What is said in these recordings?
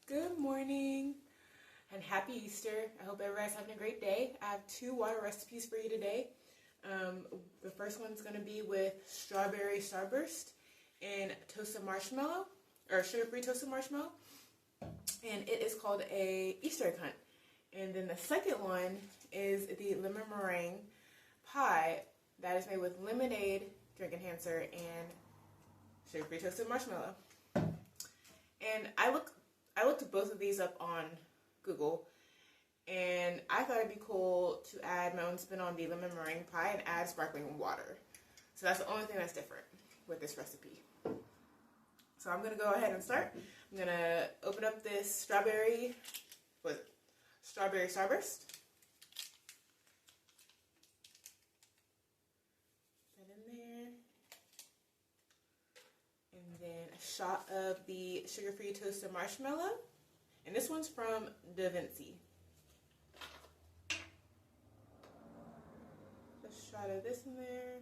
Good morning and happy Easter. I hope everybody's having a great day. I have two water recipes for you today. The first one's going to be with strawberry starburst and toasted marshmallow, or sugar-free toasted marshmallow. And it is called a Easter egg hunt. And then the second one is the lemon meringue pie that is made with lemonade, drink enhancer, and sugar-free toasted marshmallow. And I looked both of these up on Google, and I thought it'd be cool to add my own spin on the lemon meringue pie and add sparkling water. So that's the only thing that's different with this recipe. So I'm gonna go ahead and start. I'm gonna open up this strawberry starburst. Put that in there. And then a shot of the sugar-free toasted marshmallow. And this one's from Da Vinci. A shot of this in there.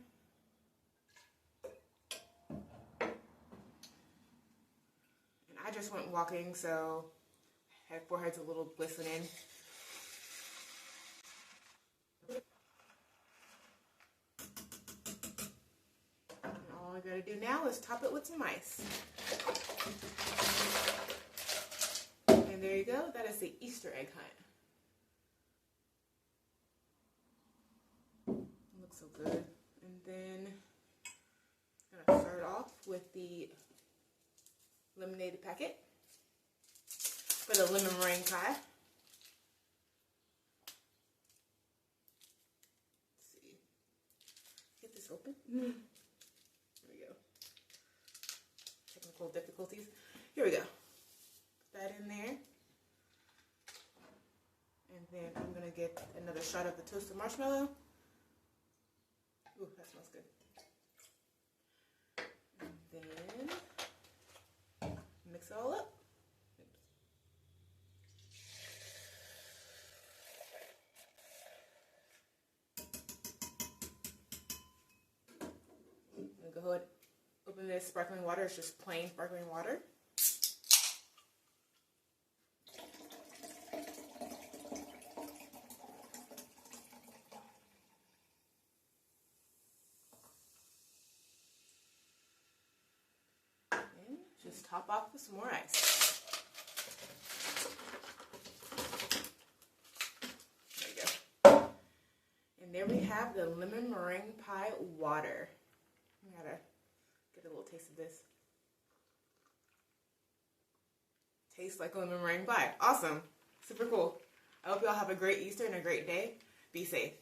And I just went walking, so my forehead's a little glistening. And all I gotta do now is top it with some ice. And there you go. That is the Easter egg hunt. It looks so good. And then I'm going to start off with the lemonade packet for the lemon meringue pie. Let's see. Get this open. There we go. Technical difficulties. Here we go. Put that in there. And then I'm going to get another shot of the toasted marshmallow. Ooh, that smells good. And then mix it all up. I'm going to go ahead and open this sparkling water. It's just plain sparkling water. Just top off with some more ice. There you go. And there we have the lemon meringue pie water. I gotta get a little taste of this. Tastes like lemon meringue pie. Awesome. Super cool. I hope y'all have a great Easter and a great day. Be safe.